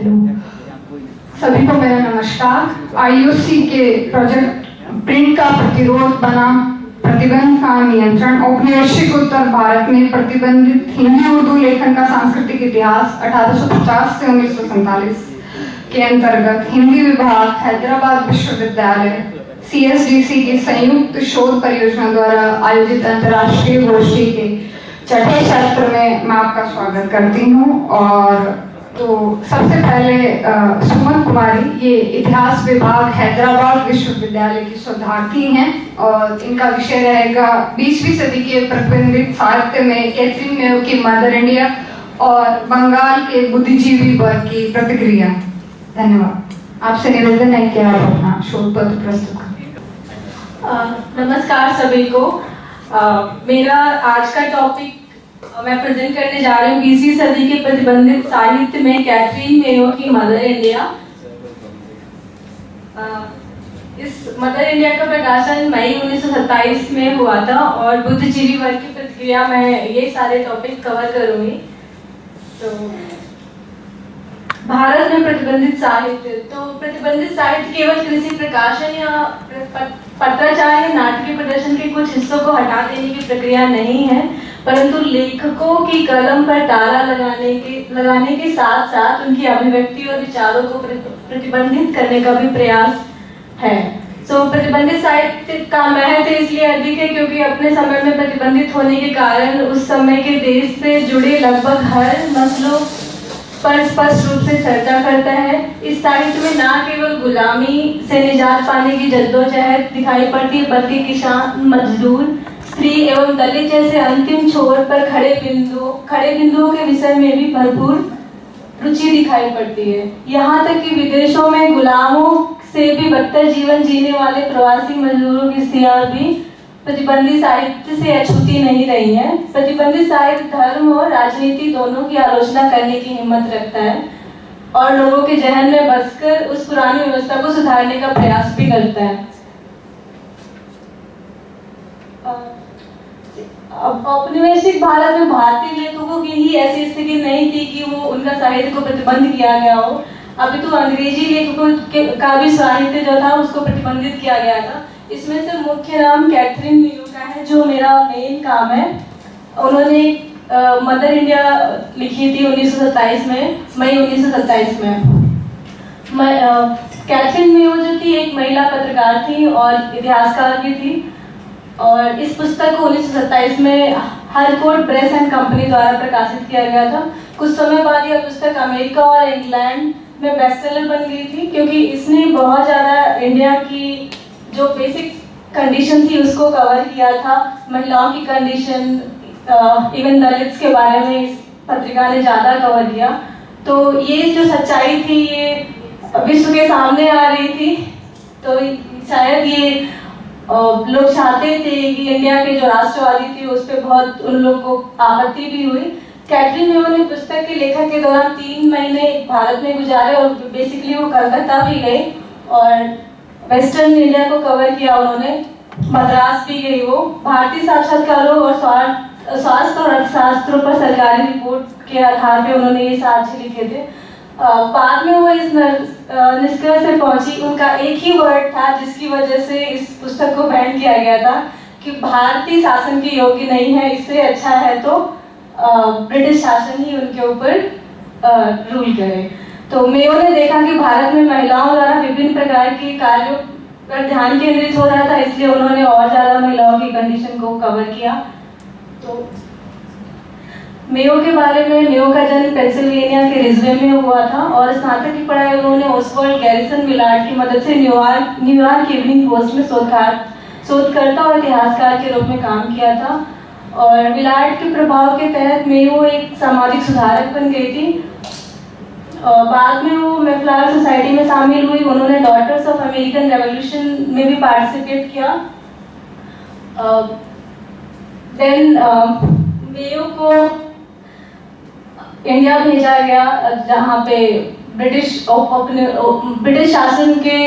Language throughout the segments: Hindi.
सभी को मेरा नमस्कार। आईयूसी के प्रोजेक्ट प्रिंट का प्रतिरोध बनाम प्रतिबंध का नियंत्रण औपनिवेशिक उत्तर भारत में प्रतिबंधित हिंदी उर्दू लेखन का सांस्कृतिक इतिहास 1850 से 1947 के अंतर्गत हिंदी विभाग हैदराबाद विश्वविद्यालय CSDC की संयुक्त शोध परियोजना द्वारा आयोजित अंतर्राष्ट्रीय गोष्ठी के छठे सत्र में मैं आपका स्वागत करती हूँ। और तो सबसे पहले सुमन कुमारी, ये इतिहास विभाग हैदराबाद विश्वविद्यालय की शोधार्थी हैं और इनका विषय रहेगा 20वीं सदी के प्रतिबंधित साहित्य में कैथरीन मेयो की मदर इंडिया और बंगाल के बुद्धिजीवी वर्ग की प्रतिक्रिया। धन्यवाद। आपसे निवेदन है कि आप अपना शोध पत्र प्रस्तुत करें। नमस्कार सभी को। मेरा आज का टॉपिक मैं प्रेजेंट करने जा रही हूँ 20वीं सदी के प्रतिबंधित साहित्य में कैथरीन मेयो की मदर इंडिया। इस मदर इंडिया का प्रकाशन मई 1927 में हुआ था और बुद्धिजीवी वर्ग की प्रतिक्रिया में ये सारे टॉपिक कवर करूँगी। तो भारत में प्रतिबंधित साहित्य, तो प्रतिबंधित साहित्य केवल किसी प्रकाशन या पत्राचार या नाटकीय प्रदर्शन के कुछ हिस्सों को हटा देने की प्रक्रिया नहीं है, परंतु लेखकों की कलम पर ताला लगाने के साथ साथ उनकी अभिव्यक्ति और विचारों को प्रतिबंधित करने का भी प्रयास है। प्रतिबंधित साहित्य का महत्व इसलिए अधिक है क्योंकि अपने समय में प्रतिबंधित होने के कारण उस समय के देश से जुड़े लगभग हर मसलों पर स्पष्ट रूप से चर्चा करता है। इस साहित्य में न केवल गुलामी से निजात पाने की जद्दोजहद दिखाई पड़ती है, बल्कि किसान, मजदूर, स्त्री एवं दलित जैसे अंतिम छोर पर खड़े बिंदुओं के विषय में भी भरपूर रुचि दिखाई पड़ती है। यहाँ तक कि विदेशों में गुलामों से भी बदतर जीवन जीने वाले प्रवासी मजदूरों की स्त्रियां भी प्रतिबंधित साहित्य से अछूती नहीं रही है। प्रतिबंधित साहित्य धर्म और राजनीति दोनों की आलोचना करने की हिम्मत रखता है और लोगों के जहन में बसकर उस पुरानी व्यवस्था को सुधारने का प्रयास भी करता है। औपनिवेशिक भारत में भारतीय लेखकों की ही ऐसी स्थिति नहीं थी कि वो उनका साहित्य को प्रतिबंध किया गया हो। अभी तो अंग्रेजी लेखकों का भी साहित्य जो था उसको प्रतिबंधित किया गया था। इसमें से मुख्य नाम कैथरीन मेयो का है, जो मेरा मेन काम है। उन्होंने मदर इंडिया लिखी थी 1927 में, मई 1927 में। कैथरीन मेयो जो थी एक महिला पत्रकार थी और इतिहासकार भी थी और इस पुस्तक को 1927 में हरकोर्ट प्रेस एंड कंपनी द्वारा प्रकाशित किया गया था। कुछ समय बाद यह पुस्तक अमेरिका और इंग्लैंड में बेस्टसेलर बन गई थी क्योंकि इसने बहुत ज़्यादा इंडिया की जो बेसिक कंडीशन थी उसको कवर किया था। महिलाओं की कंडीशन, इवन दलित्स के बारे में इस पत्रिका ने ज़्यादा कवर किया। तो ये जो सच्चाई थी ये विश्व के सामने आ रही थी। तो शायद ये लोग चाहते थे कि इंडिया के जो राष्ट्रवादी थे उस पर बहुत उन लोगों को आपत्ति भी हुई। कैथरीन मेयो ने पुस्तक के लेखन के दौरान 3 महीने भारत में गुजारे और बेसिकली वो कलकत्ता भी गए और वेस्टर्न इंडिया को कवर किया। उन्होंने मद्रास भी गई। वो भारतीय साक्षात्कारों और स्वास्थ्य और अर्थशास्त्रों पर सरकारी रिपोर्ट के आधार पे उन्होंने ये साक्ष्य लिखे थे। बाद में वो इस निष्कर्ष से पहुंची, उनका एक ही वर्ड था जिसकी वजह से इस पुस्तक को बैन किया गया था कि भारतीय शासन के योग्य नहीं है, इससे अच्छा है तो ब्रिटिश शासन ही उनके ऊपर रूल करे। तो मेयो ने देखा कि भारत में महिलाओं द्वारा विभिन्न प्रकार के कार्यों पर ध्यान केंद्रित हो रहा था, इसलिए उन्होंने और ज़्यादा महिलाओं की कंडीशन को कवर किया। तो मेयो के बारे में, मेयो का जन्म पेंसिल्वेनिया के रिजवे में हुआ था और स्नातक की पढ़ाई उन्होंने ओसवर्ल्ड गैरिसन विलार्ड की मदद से न्यूयॉर्क इवनिंग पोस्ट में शोधकर्ता और इतिहासकार के रूप में काम किया था। और विलार्ड के प्रभाव के तहत मेयो एक सामाजिक सुधारक बन गई थी। बाद में वो मैफ्लावर सोसाइटी में शामिल हुई। उन्होंने डॉटर्स ऑफ अमेरिकन रेवोल्यूशन में भी पार्टिसिपेट किया। देन मेयो को इंडिया भेजा गया जहाँ पे ब्रिटिश शासन के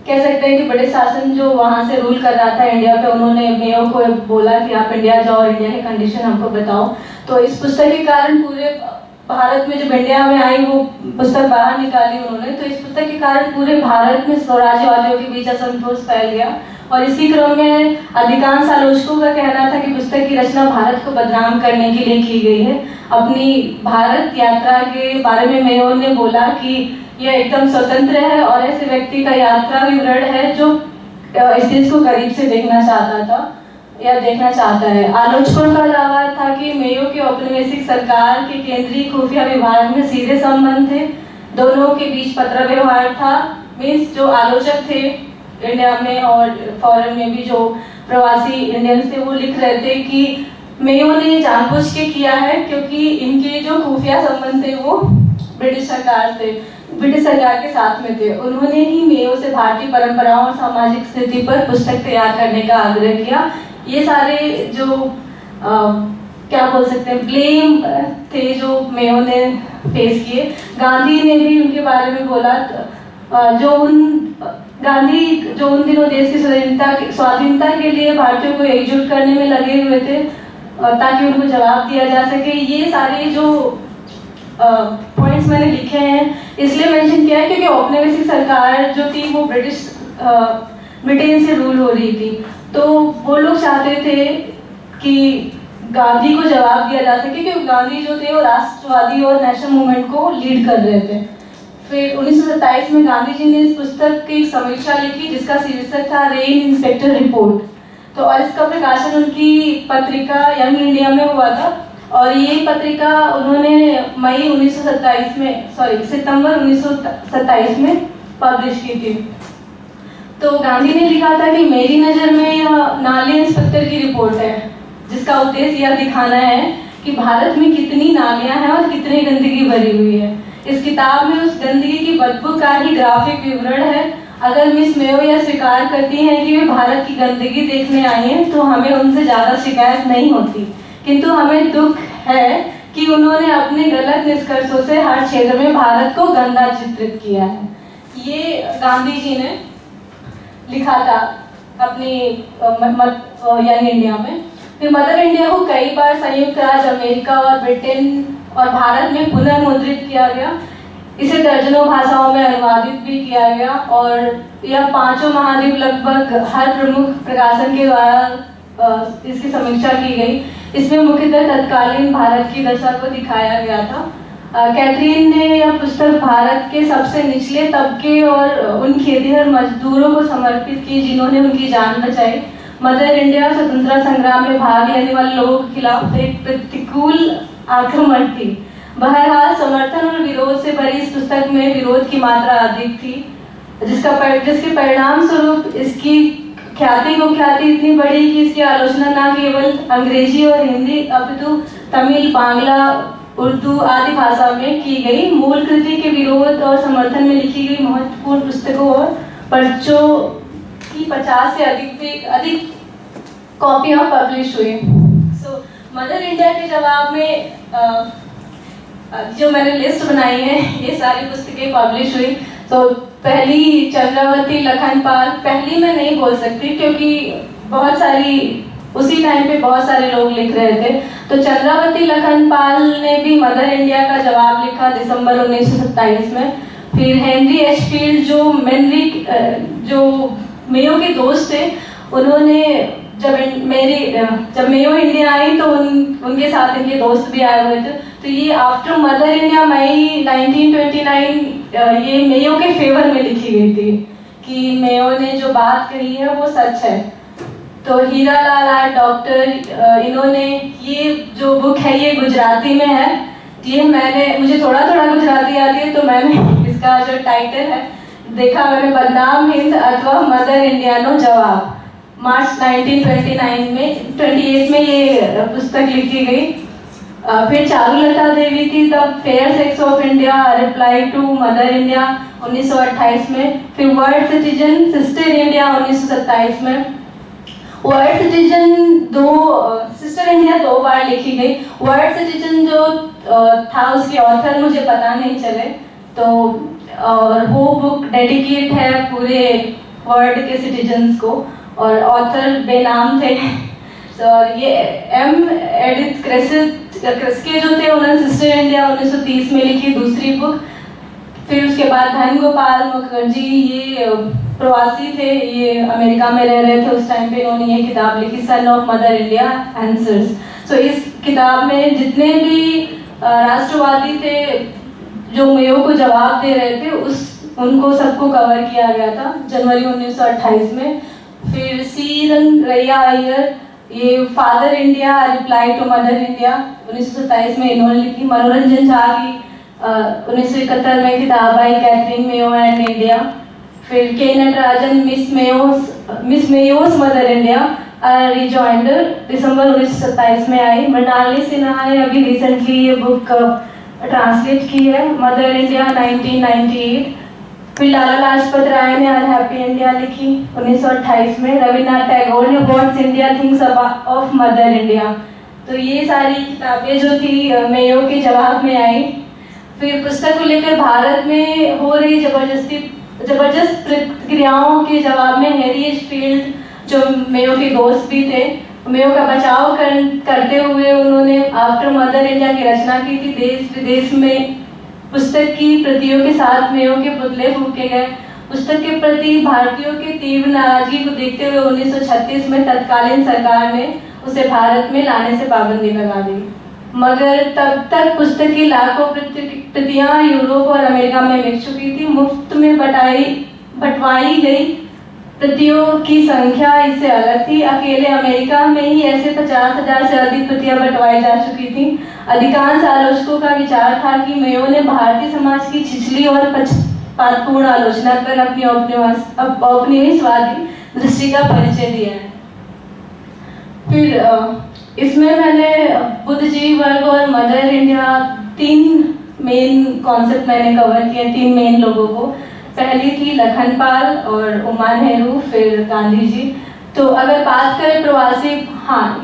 कह सकते हैं कि ब्रिटिश शासन जो वहाँ से रूल कर रहा था इंडिया पे, उन्होंने मेयो को बोला कि आप इंडिया जाओ और इंडिया की कंडीशन हमको बताओ। तो इस पुस्तक के कारण पूरे भारत में जब इंडिया में आई वो पुस्तक बाहर निकाली उन्होंने, तो इस पुस्तक के कारण पूरे भारत में स्वराज्यवादियों के बीच असंतोष फैल गया। और इसी क्रम में अधिकांश आलोचकों का कहना था कि पुस्तक की रचना भारत को बदनाम करने के लिए की गई है। अपनी भारत यात्रा के बारे में मेयो ने बोला कि यह एकदम स्वतंत्र है और ऐसे व्यक्ति का यात्रा विवरण है जो इस देश को करीब से देखना चाहता था या देखना चाहता है। आलोचकों का दावा था कि मेयो के औपनिवेशिक सरकार के केंद्रीय खुफिया विभाग में सीधे संबंध थे, दोनों के बीच पत्र व्यवहार था। मीन्स जो आलोचक थे इंडिया में और फॉरेन में भी जो प्रवासी इंडियंस थे वो लिख रहे थे कि मेयो ने जानबूझ के किया है क्योंकि इनके जो खुफिया संबंध थे वो ब्रिटिश सरकार के साथ में थे। उन्होंने ही मेयो से भारतीय परंपराओं और सामाजिक स्थिति पर पुस्तक तैयार करने का आग्रह किया। ये सारे जो क्या बोल सकते हैं ब्लेम थे जो मेयो ने फेस किए। गांधी ने भी उनके बारे में बोला, गांधी जो उन दिनों देश की स्वाधीनता के लिए भारतीयों को एकजुट करने में लगे हुए थे ताकि उनको जवाब दिया जा सके। ये सारे जो पॉइंट्स मैंने लिखे हैं इसलिए मेंशन किया है क्योंकि औपनिवेशिक सरकार जो थी वो ब्रिटेन से रूल हो रही थी, तो वो लोग चाहते थे कि गांधी को जवाब दिया जा सके क्योंकि गांधी जो थे वो राष्ट्रवादी और नेशनल मूवमेंट को लीड कर रहे थे। फिर 1927 में गांधी जी ने इस पुस्तक की समीक्षा लिखी जिसका शीर्षक था रेन इंस्पेक्टर रिपोर्ट। तो और इसका प्रकाशन उनकी पत्रिका यंग इंडिया में हुआ था और ये पत्रिका उन्होंने सितंबर 1927 में पब्लिश की थी। तो गांधी ने लिखा था कि मेरी नज़र में यह नाले इंस्पेक्टर की रिपोर्ट है जिसका उद्देश्य यह दिखाना है कि भारत में कितनी नालियां हैं और कितनी गंदगी भरी हुई है। इस किताब में उस गंदगी की बदबू का ही ग्राफिक विवरण है। अगर मिस मेयो यह स्वीकार करती हैं कि वे भारत की गंदगी देखने आई हैं तो हमें उनसे ज़्यादा शिकायत नहीं होती, किंतु हमें दुख है कि उन्होंने अपने गलत निष्कर्षों से हर क्षेत्र में भारत को गंदा चित्रित किया है। ये गांधी जी ने लिखा था अपनी यंग इंडिया में। फिर मदर इंडिया को कई बार संयुक्त राज्य अमेरिका और ब्रिटेन और भारत में पुनर्मुद्रित किया गया। इसे दर्जनों भाषाओं में अनुवादित भी किया गया और यह पांचों महाद्वीप लगभग हर प्रमुख प्रकाशन के द्वारा इसकी समीक्षा की गई। इसमें मुख्यतः तत्कालीन भारत की दशा को दिखाया गया था। कैथरीन ने यह पुस्तक भारत के सबसे निचले तबके और उन खेतिहर मजदूरों को समर्पित की जिन्होंने उनकी जान बचाई। मदर इंडिया स्वतंत्रता संग्राम में भाग लेने वाले लोगों के खिलाफ एक प्रतिकूल आक्रमण थी। बहरहाल समर्थन और विरोध से भरी इस पुस्तक में विरोध की मात्रा अधिक थी, जिसके परिणाम स्वरूप इसकी ख्याति इतनी बढ़ी कि इसकी आलोचना न केवल अंग्रेजी और हिंदी अपितु तमिल, बांग्ला, उर्दू आदि भाषा में की गई। मूल कृति के विरोध और समर्थन में लिखी गई महत्वपूर्ण पुस्तकों और पर्चों की 50 से अधिक कॉपियां पब्लिश हुई। मदर इंडिया के जवाब में जो मैंने लिस्ट बनाई है ये सारी पुस्तकें पब्लिश हुई। तो पहली चंद्रावती लखनपाल, पहली मैं नहीं बोल सकती क्योंकि बहुत सारी उसी टाइम पे बहुत सारे लोग लिख रहे थे। तो चंद्रावती लखनपाल ने भी मदर इंडिया का जवाब लिखा दिसंबर 1927 में। फिर हेनरी एचफील्ड जो मेयो के दोस्त थे, उन्होंने जब मेयो इंडिया आई तो उनके साथ इनके दोस्त भी आए हुए थे। तो ये आफ्टर मदर इंडिया मई 1929 ये मेयो के फेवर में लिखी गई थी कि मेयो ने जो बात कही है वो सच है। तो हीरालाल डॉक्टर इन्होंने ये जो बुक है ये गुजराती में है। ये मुझे थोड़ा गुजराती आती है तो मैंने इसका जो टाइटल है देखा मैंने, बदनाम हिंद अथवा मदर इंडिया नो जवाब। मार्च 1928 में ये पुस्तक लिखी गई। फिर चारुलता देवी थी the fair sex of India reply to Mother India 1928 में। फिर वर्ल्ड सिटीजन सिस्टर इंडिया 1927 में। वर्ल्ड सिटीजन सिस्टर इंडिया 2 बार लिखी गई। वर्ल्ड सिटीजन जो था उसके ऑथर मुझे पता नहीं चले, तो और वो बुक डेडिकेट है पूरे वर्ल्ड के सिटीजन्स को और ऑथर बेनाम थे। तो ये एम एडिथ क्रेसिथ कृस्के जो थे उन्होंने सिस्टर इंडिया 1930 में लिखी दूसरी बुक। फिर उसके बाद धन गोपाल मुखर्जी, ये प्रवासी थे, ये अमेरिका में रह रहे थे उस टाइम पे, इन्होंने ये किताब लिखी son of mother India answers. So इस किताब में जितने भी राष्ट्रवादी थे जो मेयो को जवाब दे रहे थे उनको सबको कवर किया गया था जनवरी 1928 में। फिर सी रंगरैया अय्यर, ये Father India reply to Mother India 1927 में इन्होंने लिखी। मनोरंजन झा की 1971 में किताब आई कैथरीन मेयो एंड इंडिया। फिर K Natarajan miss Mayo's mother India rejoinder दिसंबर 1927 में आई। मृणालिनी सिन्हा ने अभी रिसेंटली ये बुक ट्रांसलेट की है, मदर इंडिया 1998। फिर लाला लाजपत राय ने अनहैप्पी इंडिया लिखी 1928 में। रविन्द्रनाथ टैगोर ने what's India thinks of mother India. तो ये सारी किताबें जो थी मेयो के जवाब में आई। फिर पुस्तक को लेकर भारत में हो रही जबरदस्त प्रतिक्रियाओं के जवाब में हैरी एशफील्ड जो मेयो के दोस्त भी थे, मेयो का बचाव करते हुए उन्होंने आफ्टर मदर इंडिया की रचना की थी। देश विदेश में पुस्तक की प्रतियों के साथ मेयो के पुतले फूके गए। पुस्तक के प्रति भारतीयों की तीव्र नाराजगी को देखते हुए 1936 में तत्कालीन सरकार ने उसे भारत में लाने से पाबंदी लगा दी। मगर तब तक पुस्तक की लाखों प्रतियां यूरोप और अमेरिका में बिक चुकी थी। मुफ्त में बंटवाई गई प्रतियों की संख्या इससे अलग थी। अकेले अमेरिका में ही ऐसे 50,000 से अधिक प्रतियां बंटवाई जा चुकी थी। अधिकांश आलोचकों का विचार था कि मेयो ने भारतीय समाज की छिछली और पक्षपातपूर्ण आलोचना कर अपनी औपनिवेशवादी दृष्टि का परिचय दिया है। फिर इसमें मैंने बुद्धिजीवी वर्ग और मदर इंडिया 3 मेन कॉन्सेप्ट मैंने कवर किए, 3 मेन लोगों को। पहली थी लखनपाल और उमा नेहरू, फिर गांधी जी। तो अगर बात करें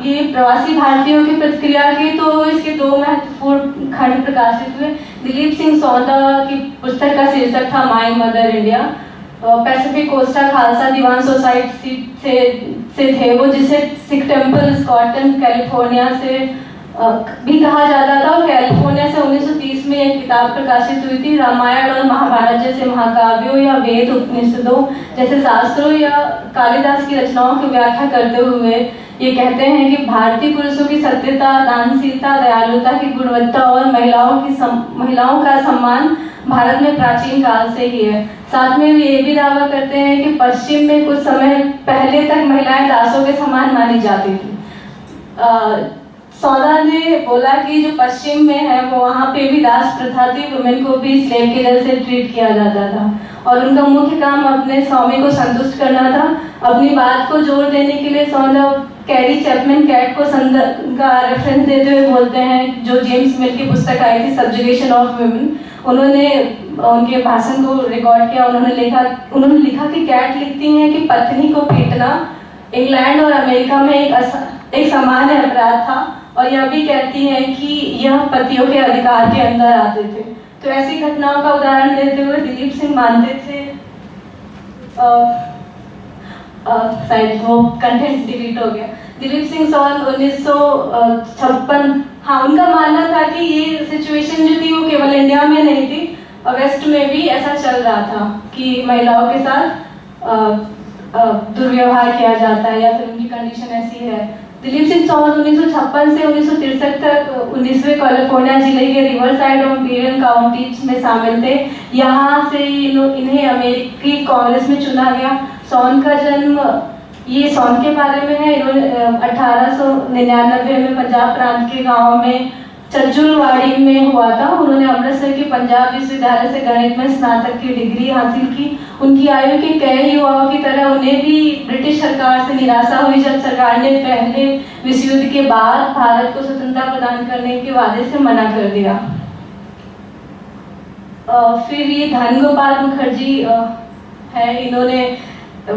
ये प्रवासी भारतीयों की प्रतिक्रिया की, तो इसके 2 महत्वपूर्ण खंड प्रकाशित हुए। दिलीप सिंह सौंदा की पुस्तक का शीर्षक था My Mother India. Pacific Coast Khalsa Diwan Society से थे वो, जिसे सिख टेम्पल स्कॉटलैंड कैलिफोर्निया से भी कहा जाता था। और कैलिफोर्निया से 1930 में एक किताब प्रकाशित हुई थी, रामायण और महाभारत जैसे महाकाव्यों या वेद उपनिषदों जैसे शास्त्रों या कालिदास की रचनाओं की व्याख्या करते हुए ये कहते हैं कि भारतीय पुरुषों की सत्यता, दानशीलता, दयालुता की गुणवत्ता और महिलाओं का सम्मान भारत में प्राचीन काल से ही है। साथ में ये भी दावा करते हैं कि पश्चिम में कुछ समय पहले तक महिलाएं दासों के समान मानी जाती थी। सौदा ने बोला कि जो पश्चिम में है वो वहाँ पे भी दास प्रथा थी, वुमेन को भी स्लेव के जैसे ट्रीट किया जाता था और उनका मुख्य काम अपने स्वामी को संतुष्ट करना था। अपनी बात को जोर देने के लिए सौदा कैरी चैपमैन कैट को का रेफरेंस देते हुए बोलते हैं, जो जेम्स मिल की पुस्तक आई थी सब्जुगेशन ऑफ वुमेन, उन्होंने उनके भाषण को रिकॉर्ड किया। उन्होंने लिखा कि कैट लिखती हैं कि पत्नी को पीटना इंग्लैंड और अमेरिका में एक सामान्य अपराध था और यह भी कहती हैं कि यह पतियों के अधिकार के अंदर आते थे। तो ऐसी घटनाओं का उदाहरण देते हुए दिलीप सिंह मानते थे, शायद वो कंटेंट डिलीट हो गया। दिलीप सिंह सन 1956, हाँ, उनका मानना था कि ये सिचुएशन जो थी वो केवल इंडिया में नहीं थी, वेस्ट में भी ऐसा चल रहा था कि महिलाओं के साथ दुर्व्यवहार किया जाता है या फिर उनकी कंडीशन ऐसी है। दिलीप सिंह चौहान 1956 से 1963 तक 19वें कैलिफोर्निया जिले के रिवरसाइड और इंपीरियल काउंटीज में शामिल थे। यहाँ से इन्हें अमेरिकी कांग्रेस में चुना गया। सॉन का जन्म ये सॉन के बारे में है। इन्होंने 1899 में पंजाब प्रांत के गांव में चज्जुलवाड़ी में हुआ था। उन्होंने अमृतसर के पंजाब विश्वविद्यालय से गणित में स्नातक की डिग्री हासिल की। उनकी आयु के कई युवाओं की तरह उन्हें भी ब्रिटिश सरकार से निराशा हुई जब सरकार ने पहले विश्व युद्ध के बाद भारत को स्वतंत्रता प्रदान करने के वादे से मना कर दिया। फिर ये धन गोपाल मुखर्जी है, इन्होंने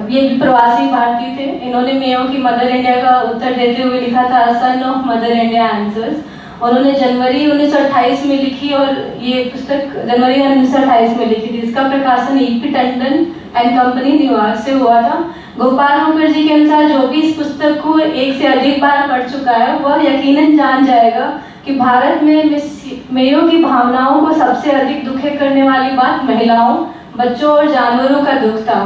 ये भी प्रवासी भारतीय थे। इन्होंने मेयो की मदर इंडिया का उत्तर देते हुए लिखा था सन ऑफ मदर इंडिया आंसर्स। उन्होंने जनवरी 1928 में लिखी और ये पुस्तक जनवरी 1928 में लिखी थी। इसका प्रकाशन EP Tandon and company New York से हुआ था। गोपाल मुखर्जी के अनुसार जो भी इस पुस्तक को 1 से अधिक बार पढ़ चुका है वह यकीनन जान जाएगा कि भारत में मिस मेयो की भावनाओं को सबसे अधिक दुखी करने वाली बात महिलाओं, बच्चों और जानवरों का दुख था।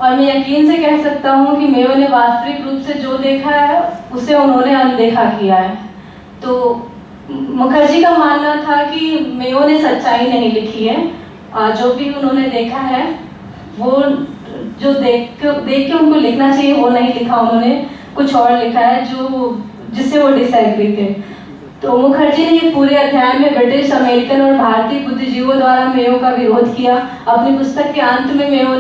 और मैं यकीन से कह सकता हूँ कि मेयो ने वास्तविक रूप से जो देखा है उसे उन्होंने अनदेखा किया है। तो मुखर्जी का मानना था कि मेयो ने सच्चाई नहीं लिखी है, जो भी उन्होंने देखा है वो जो देख के उनको लिखना चाहिए वो नहीं लिखा, उन्होंने कुछ और लिखा है जो जिससे वो डिसएग्री थे। तो मुखर्जी ने ये पूरे अध्याय में ब्रिटिश, अमेरिकन और भारतीय बुद्धिजीवियों द्वारा मेयो का विरोध किया। अपनी पुस्तक के अंत में मेयो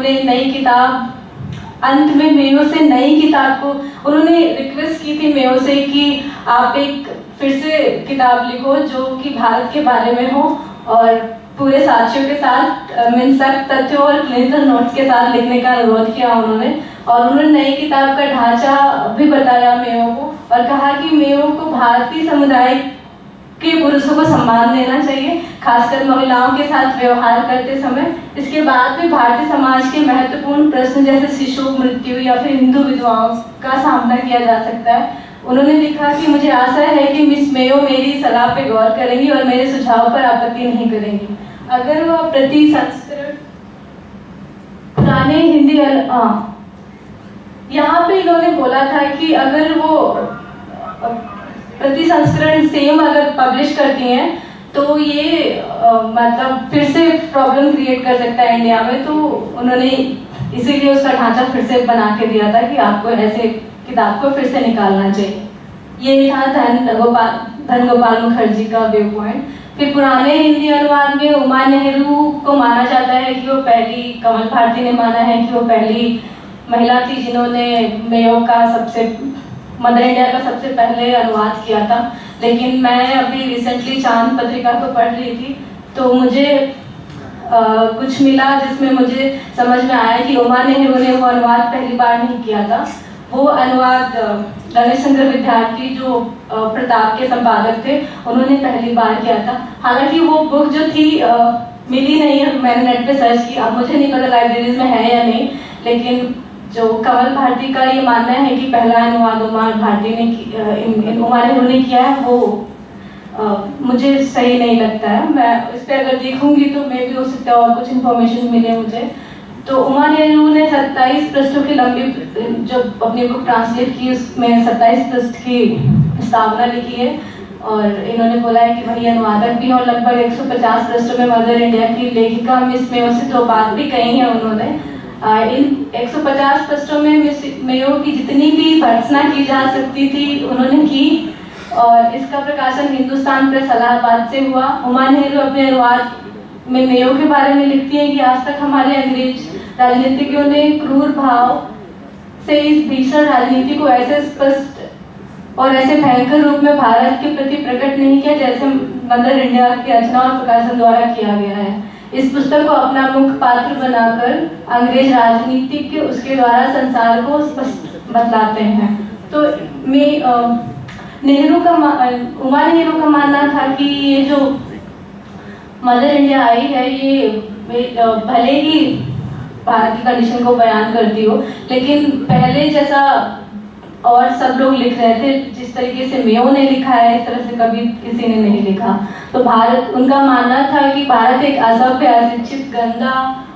से नई किताब को उन्होंने रिक्वेस्ट की थी मेयो से कि आप एक फिर से किताब लिखो जो कि भारत के बारे में हो और पूरे साक्ष्यों के साथ, मिनसक तथ्यों और क्लिंटन नोट्स के साथ लिखने का अनुरोध किया उन्होंने। और उन्होंने नई किताब का ढांचा भी बताया मेयो को और कहा कि मेयो को भारतीय समुदाय के पुरुषों को सम्मान देना चाहिए, खासकर महिलाओं के साथ व्यवहार करते समय। इसके बाद भी भारतीय समाज के महत्वपूर्ण प्रश्न जैसे शिशु मृत्यु या फिर हिंदू विधवाओं का सामना किया जा सकता है। उन्होंने लिखा कि मुझे आशा है कि मिस मेयो मेरी सलाह पे गौर करेंगी और मेरे सुझाव पर आपत्ति नहीं करेंगी। अगर वह प्रति संस्करण पुराने हिंदी यहाँ पे इन्होंने बोला था कि अगर वो प्रति संस्करण सेम अगर पब्लिश करती हैं तो ये मतलब फिर से प्रॉब्लम क्रिएट कर सकता है इंडिया में। तो उन्होंने इसीलिए उसका ढांचा फिर से बना के दिया था कि आपको ऐसे किताब को फिर से निकालना चाहिए। ये था धन गोपाल मुखर्जी का व्यू पॉइंट। फिर पुराने हिंदी अनुवाद में उमा नेहरू को माना जाता है कि वो पहली, कमल भारती ने माना है कि वो पहली महिला थी जिन्होंने मेयो का मदर इंडिया का सबसे पहले अनुवाद किया था। लेकिन मैं अभी रिसेंटली चांद पत्रिका को पढ़ रही थी तो मुझे कुछ मिला जिसमें मुझे समझ में आया कि उमा नेहरू ने वो अनुवाद पहली बार नहीं किया था। वो अनुवाद गणेश चंद्र विद्यार्थी जो प्रताप के संपादक थे उन्होंने पहली बार किया था। हालांकि वो बुक जो थी मिली नहीं है, मैंने नेट पे सर्च किया, अब मुझे नहीं पता लाइब्रेरीज में है या नहीं। लेकिन जो कमल भारती का ये मानना है कि पहला अनुवाद उमा नेहरू ने किया है वो मुझे सही नहीं लगता है। मैं इस पर अगर देखूंगी तो मैं भी हो सकता है और कुछ इन्फॉर्मेशन मिले मुझे। तो उमा नेहरू ने 27 पृष्ठों की लंबी जब अपनी बुक ट्रांसलेट की उसमें 27 पृष्ठ की प्रस्तावना लिखी है और इन्होंने बोला है कि वही अनुवादक भी और लगभग 150 पृष्ठों में मदर इंडिया की लेखिका मिस मेयो से तो बात भी कही है उन्होंने। इन 150 पृष्ठों में मिस मेयो की जितनी भी भर्त्सना की जा सकती थी उन्होंने की और इसका प्रकाशन हिंदुस्तान प्रेस इलाहाबाद से हुआ। उमा नेहरू अपने अनुवाद में मेयो के बारे में लिखती है कि आज तक हमारे अंग्रेज राजनीतिज्ञों ने क्रूर भाव से इस भीषण राजनीति को ऐसे स्पष्ट और ऐसे भयंकर रूप में भारत के प्रति प्रकट नहीं किया जैसे मदर इंडिया की रचना और प्रकाशन द्वारा किया गया है। इस पुस्तक को अपना मुख्य पात्र बनाकर अंग्रेज राजनीतिज्ञ उसके द्वारा संसार को स्पष्ट बतलाते हैं। तो उमा नेहरू का मानना था कि ये जो मदर इंडिया आई है ये भले ही भारत की कंडीशन को बयान करती हो लेकिन पहले जैसा और सब लोग लिख रहे थे जिस तरीके से मेयो ने लिखा है इस तरह से कभी किसी ने नहीं लिखा। तो उनका मानना था कि भारत एक असभ्य, अशिक्षित, गंदा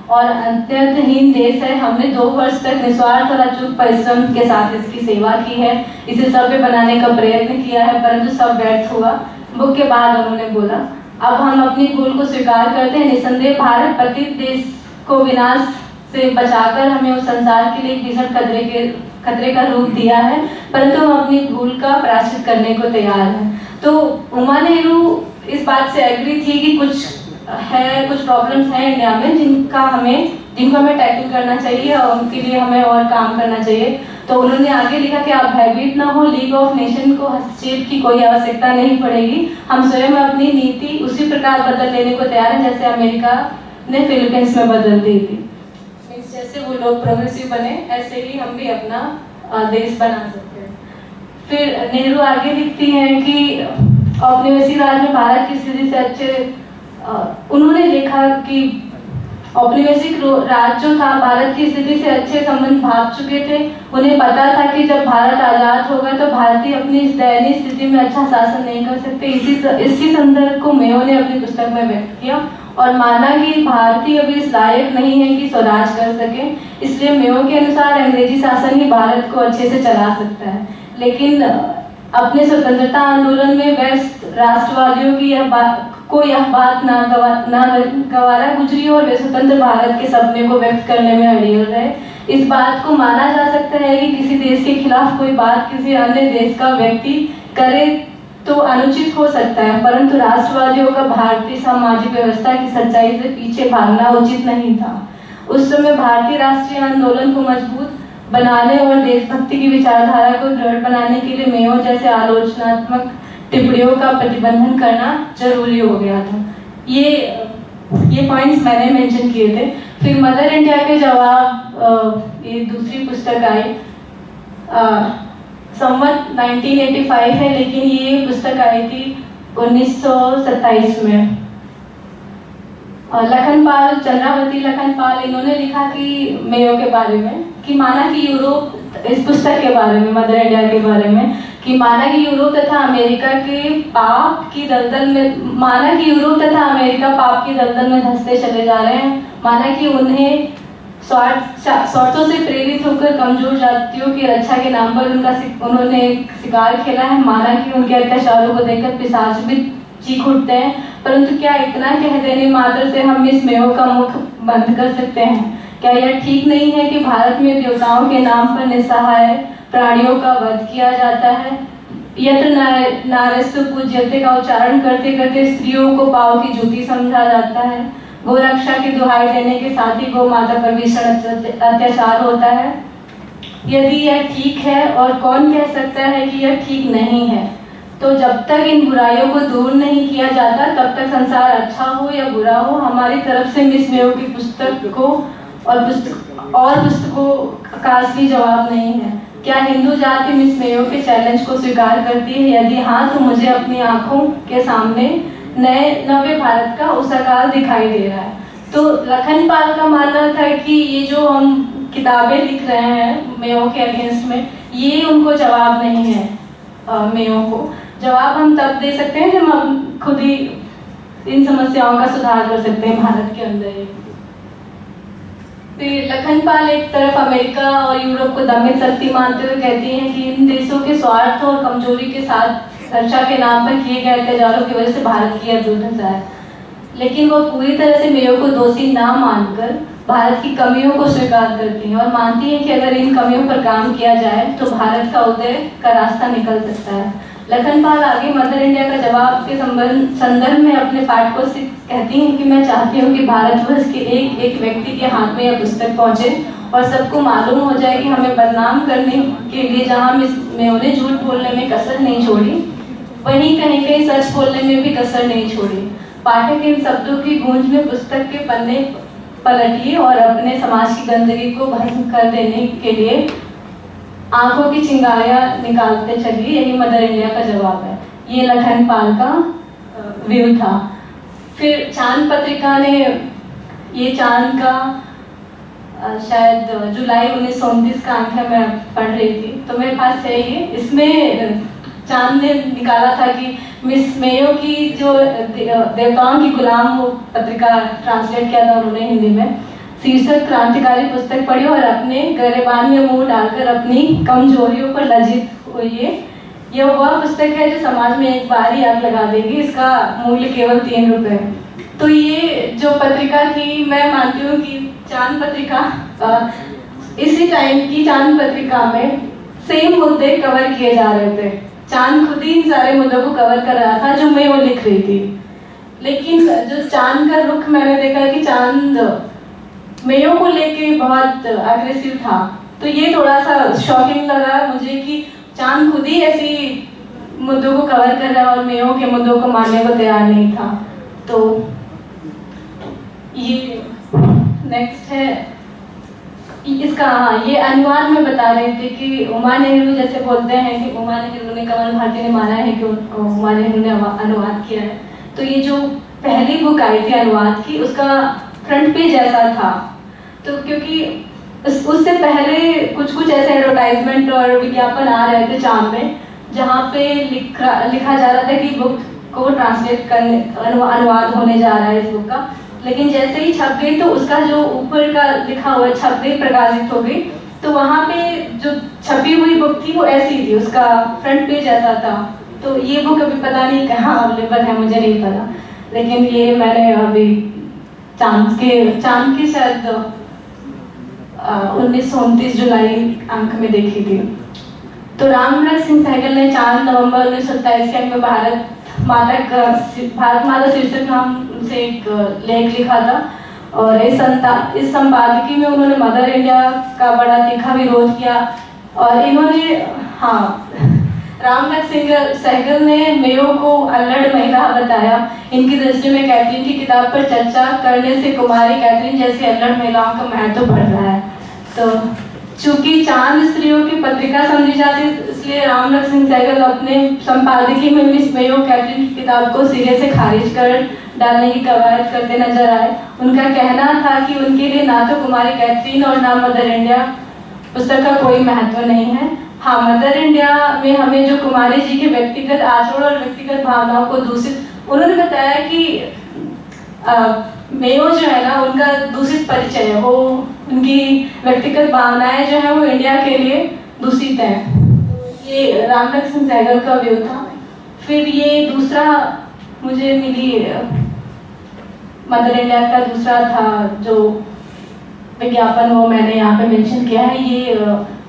और अत्यंतहीन देश है। हमने 2 वर्ष तक निस्वार्थ और अचूक परिश्रम के साथ इसकी सेवा की है, इसे सभ्य बनाने का प्रयत्न किया है परंतु सब व्यर्थ हुआ। बुक के बाद उन्होंने बोला अब हम अपनी भूल को स्वीकार करते हैं। निसंदेह भारत पतित देश को विनाश से बचाकर हमें उस संसार के लिए भीषण खतरे का रूप दिया है परंतु हम अपनी भूल का प्रायश्चित करने को तैयार हैं। तो उमा नेहरू इस बात से एग्री थी कि कुछ प्रॉब्लम्स हैं इंडिया में जिनको हमें टैकल करना चाहिए और उनके लिए हमें और काम करना चाहिए। तो उन्होंने आगे लिखा कि आप भयभीत ना हो, लीग ऑफ नेशन को हस्तक्षेप की कोई आवश्यकता नहीं पड़ेगी। हम स्वयं अपनी नीति उसी प्रकार बदल लेने को तैयार हैं जैसे अमेरिका ने फिलीपींस में बदल दी थी। जैसे वो लोग प्रोग्रेसिव बने ऐसे ही हम भी अपना देश बना सकते हैं। फिर नेहरू आगे लिखती हैं कि औपनिवेशिक राज में भारत की स्थिति से अच्छे उन्होंने लिखा कि औपनिवेशिक राज जो था भारत की स्थिति से अच्छे संबंध भाग चुके थे। उन्हें पता था कि जब भारत आजाद होगा तो भारतीय अपनी इस दयनीय स्थिति में अच्छा शासन नहीं कर सकते। इसी संदर्भ को मेयो ने अपनी पुस्तक में व्यक्त किया और माना कि भारतीय अभी इस लायक नहीं है कि स्वराज कर सके, इसलिए मेयो के अनुसार अंग्रेजी शासन ही भारत को अच्छे से चला सकता है। लेकिन अपने स्वतंत्रता आंदोलन में व्यस्त राष्ट्रवादियों की यह बात ना गवारा गुजरी और वे स्वतंत्र भारत के सपने को व्यक्त करने में अड़ियल रहे। इस बात को माना जा सकता है कि किसी देश के खिलाफ कोई बात किसी अन्य देश का व्यक्ति करे तो अनुचित हो सकता है, परंतु राष्ट्रवादियों का भारतीय सामाजिक व्यवस्था की सच्चाई से पीछे भागना उचित नहीं था। उस समय भारतीय राष्ट्रीय आंदोलन को मजबूत बनाने और देशभक्ति की विचारधारा को दृढ़ बनाने के लिए मेयो जैसे आलोचनात्मक टिप्पणियों का प्रतिबंधन करना जरूरी हो गया था। ये पॉइंट्स मैंने मेंशन किए थे। फिर मदर इंडिया के जवाब ये दूसरी पुस्तक आई संवत 1985 है, लेकिन ये पुस्तक आई थी 1927 में। लखनपाल, चंद्रावती लखनपाल, इन्होंने लिखा कि मेयो के बारे में कि माना कि यूरोप, इस पुस्तक के बारे में, मदर इंडिया के बारे में, कि माना कि यूरोप तथा अमेरिका के पाप की दलदल में धंसते चले जा रहे हैं। माना कि उन्हें स्वार्थों से प्रेरित होकर कमजोर जातियों की रक्षा के नाम पर उन्होंने शिकार खेला है। माना कि उनके अत्याचारों को देखकर पिशाच भी चीख उठते हैं, परंतु क्या इतना कह देने मात्र से हम मिस मेयो का मुख बंद कर सकते हैं? क्या यह ठीक नहीं है कि भारत में देवताओं के नाम पर निस्सहाय प्राणियों का वध किया जाता है? यत्र नारस्तु पूज्यते का उच्चारण करते करते स्त्रियों को पांव की जूती समझा जाता है। गो रक्षा की दुहाई देने के साथ ही गो माता पर भीषण अत्याचार होता है। यदि यह ठीक है, और कौन कह सकता है कि यह ठीक नहीं है, तो जब तक इन बुराइयों को दूर नहीं किया जाता तब तक संसार अच्छा हो या बुरा हो, हमारी तरफ से मिस मेयो की पुस्तक को और पुस्तकों का असली जवाब नहीं है। क्या हिंदू जाति मिस मेयो के चैलेंज को स्वीकार करती है? यदि हाँ, तो मुझे अपनी आंखों के सामने नवे भारत का उसाकाल दिखाई दे रहा है। तो लखनपाल का मानना था कि ये जो हम किताबें लिख रहे हैं मेयो के अगेंस्ट में, ये उनको जवाब नहीं है। मेयो को जवाब हम तब दे सकते हैं जब हम खुद ही इन समस्याओं का सुधार कर सकते हैं भारत के अंदर ही। फिर लखनपाल एक तरफ अमेरिका और यूरोप को दमित शक्ति मानते हुए कहती हैं कि इन देशों के स्वार्थ और कमजोरी के साथ रक्षा के नाम पर किए गए अत्याचारों की वजह से भारत की अद्भुतता है, लेकिन वो पूरी तरह से मेयो को दोषी ना मानकर भारत की कमियों को स्वीकार करती हैं और मानती हैं कि अगर इन कमियों पर काम किया जाए तो भारत का उदय का रास्ता निकल सकता है। लखनपाल आगे मदर इंडिया का जवाब के संदर्भ में अपने पाठकों से कहती हैं कि मैं चाहती हूँ कि भारतवर्ष के एक एक व्यक्ति के हाथ में यह पुस्तक पहुँचे और सबको मालूम हो जाए कि हमें बदनाम करने के लिए जहाँ मेयो ने झूठ बोलने में कसर नहीं छोड़ी, वहीं कहीं कहीं सच बोलने में भी कसर नहीं छोड़ी। पाठक इन शब्दों की गूंज में पुस्तक के पन्ने पलटिए और अपने समाज की गंदगी को भस्म कर देने के लिए आंखों की चिंगारियां निकालते चलिए। यही मदर इंडिया का जवाब है। ये लखनपाल का व्यू था। फिर चांद पत्रिका ने, ये चांद का शायद जुलाई 1929 का अंक है, मैं पढ़ रही थी तो मेरे पास है ये। इसमें चांद ने निकाला था कि मिस मेयो की जो देवताओं की गुलाम, वो पत्रिका ट्रांसलेट किया था उन्होंने हिंदी में, शीर्षक क्रांतिकारी पुस्तक पढ़ी और अपने गरेबान में मुंह डालकर अपनी कमजोरियों पर लज्जित होइए। यह वह पुस्तक है जो समाज में एक बार ही आग लगा देगी। इसका मूल्य केवल 3 रुपए। तो ये जो पत्रिका थी, मैं मानती हूँ कि चांद पत्रिका, इसी टाइम की चांद पत्रिका में सेम मुद्दे कवर किए जा रहे थे। चांद खुद ही इन सारे मुद्दों को कवर कर रहा था जो मैं वो लिख रही थी, लेकिन जो चांद का रुख मैंने देखा कि चांद मेयो को लेके बहुत अग्रेसिव था। तो ये थोड़ा सा शॉकिंग लगा मुझे कि चांद खुद ही ऐसी मुद्दों को कवर कर रहा है और मेयो के मुद्दों को मानने को तैयार नहीं था। तो ये नेक्स्ट है इसका, ये अनुवाद में बता रहे थे कि उमा नेहरू जैसे बोलते हैं कि उमा नेहरू ने, कमल भारती ने माना है कि उनको उमा नेहरू ने अनुवाद किया है। तो ये जो पहली बुक आई थी अनुवाद की, उसका फ्रंट पेज ऐसा था। तो क्योंकि उससे पहले कुछ ऐसे एडवर्टाइजमेंट और विज्ञापन आ रहे थे चांद में, जहाँ पे लिखा जा रहा था कि बुक को ट्रांसलेट करने अनुवाद होने जा रहा है इस बुक का। लेकिन जैसे ही छप गई तो उसका जो ऊपर का लिखा हुआ छप गई, प्रकाशित हो गई, तो वहाँ पे जो छपी हुई बुक थी वो ऐसी थी, उसका फ्रंट पेज ऐसा था। तो ये बुक अभी पता नहीं कहाँ अवेलेबल है, मुझे नहीं पता, लेकिन ये मैंने अभी चांद की शायद 1929 जुलाई अंक में देखी थी। तो रामनाथ सिंह सहगल ने 4 नवंबर 1927 के अंक में भारत माता शीर्षक नाम से एक लेख लिखा था, और इस संपादकीय में उन्होंने मदर इंडिया का बड़ा तीखा विरोध किया। और इन्होंने रामनाथ सिंह सहगल ने मेयो को अल्लड़ महिला बताया। इनकी दृष्टि में कैथरीन की किताब पर चर्चा करने से कुमारी कैथरीन जैसी अल्लड़ महिलाओं का महत्व बढ़ रहा है। तो चूंकि चांद स्त्रियों की पत्रिका समझी जाती है, इसलिए रामनाथ सिंह सहगल अपने संपादकीय में मिस मेयो कैथरीन की किताब को सिरे से खारिज कर डालने की कवायद करते नजर आए। उनका कहना था कि उनके लिए ना तो कुमारी कैथरीन और ना मदर इंडिया पुस्तक का कोई महत्व नहीं है। हाँ, मदर इंडिया में हमें जो कुमारी जी के व्यक्तिगत आचरण और व्यक्तिगत भावनाओं को दूषित, उन्होंने बताया कि मेयो जो है ना, उनका दूषित परिचय है, वो उनकी व्यक्तिगत भावनाएं जो है वो इंडिया के लिए दूषित है। ये रामनाथ सिंह सहगल का व्यू था। फिर ये दूसरा मुझे मिली मदर इंडिया का दूसरा था जो विज्ञापन, वो मैंने यहाँ पे मेंशन किया है। ये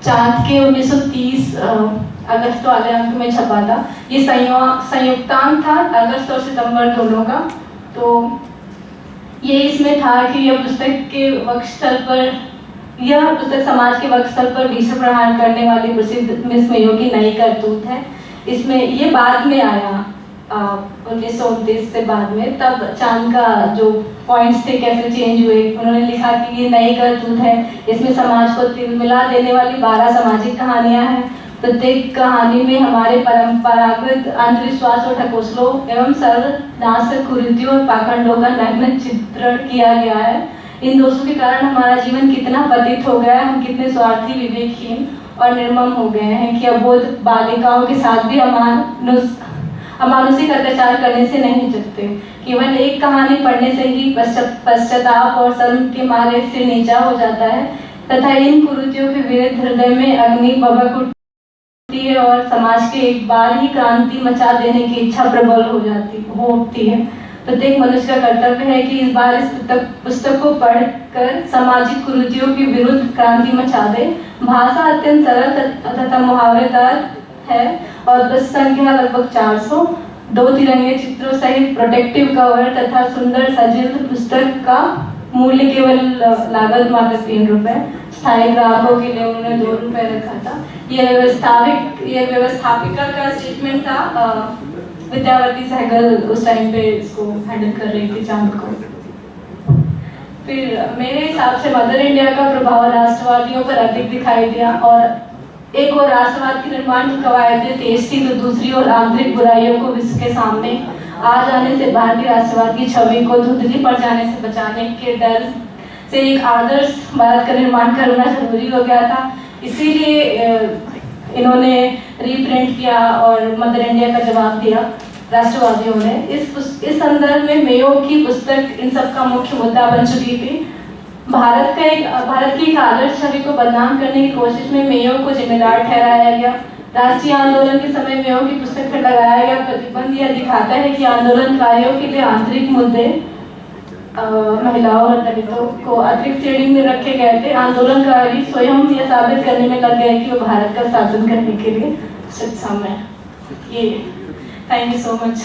चांद के 1930 अगस्त वाले अंक में छपा था। ये संयुक्तांक था, अगस्त और सितंबर दोनों का। तो ये इसमें था कि यह पुस्तक के वक्षस्थल पर, यह पुस्तक समाज के वक्षस्थल पर विष प्रहार करने वाली प्रसिद्ध मिस मेयो की नई करतूत है। इसमें ये बाद में आया 1929 से बाद में, तब चांद का जो पॉइंट्स थे कैसे चेंज हुए। उन्होंने लिखा कि ये नई करतूत है, इसमें समाज को तिलमिला देने वाली 12 सामाजिक कहानियां हैं। प्रत्येक कहानी में हमारे परंपरागत अंधविश्वास और ढकोसलों एवं सर्वनाशक कुरीतियों और पाखंडों का नग्न चित्रण किया गया है। इन दोषों के कारण हमारा जीवन कितना पतित हो गया है, हम कितने स्वार्थी, विवेकहीन और निर्मम हो गए हैं कि अबोध बालिकाओं के साथ भी अमानुषिक अत्याचार करने से नहीं चकते। केवल एक कहानी पढ़ने से ही पश्चाताप और शर्म के मारे सिर नीचा हो जाता है तथा इन कुरीतियों के विरुद्ध हृदय में अग्नि भभक उठती है और समाज के एक बार ही क्रांति मचा देने की इच्छा प्रबल हो उठती है। प्रत्येक मनुष्य का कर्तव्य है कि इस बार इस पुस्तक को पढ़कर सामाजिक कुरीतियों के विरुद्ध क्रांति मचा दे। भाषा अत्यंत सरल तथा मुहावरेदार है और बस संख्या लगभग 400। 2 तिरंगे चित्रों सहित प्रोटेक्टिव कवर तथा सुंदर सजिल पुस्तक का मूल्य केवल लागत मात्र 3 रुपए। स्थायी ग्राहकों के लिए उन्होंने 2 रुपए रखा था। यह व्यवस्थापिका का स्टेटमेंट था। विद्यावती सहगल उस टाइम पे इसको हैंडल कर रही थी चांद को। फिर मेरे हिसाब से मदर इंडिया का प्रभाव राष्ट्रवादियों पर अधिक दिखाई दिया, और एक और राष्ट्रवाद के निर्माण की कवायदें तेज थी, तो दूसरी ओर आंतरिक बुराइयों को विश्व के सामने आ जाने से भारतीय राष्ट्रवाद की छवि को धुंधली पड़ जाने से बचाने के डर से एक आदर्श भारत का निर्माण करना जरूरी हो गया था। इसीलिए इन्होंने रीप्रिंट किया और मदर इंडिया का जवाब दिया राष्ट्रवादियों ने। इस संदर्भ में मेयो की पुस्तक इन सब का मुख्य मुद्दा बन चुकी थी। भारत की एक आदर्श छवि को बदनाम करने की कोशिश में मेयो को जिम्मेदार ठहराया गया। राष्ट्रीय आंदोलन के समय मेयो की पुस्तक पर लगाया गया प्रतिबंध यह दिखाता है कि आंदोलनकारियों के लिए आंतरिक मुद्दे महिलाओं और दलितों को अतिरिक्त श्रेणी में रखे गए थे। आंदोलनकारी स्वयं यह साबित करने में लग गए कि वो भारत का शासन करने के लिए सक्षम है। ये थैंक यू सो मच।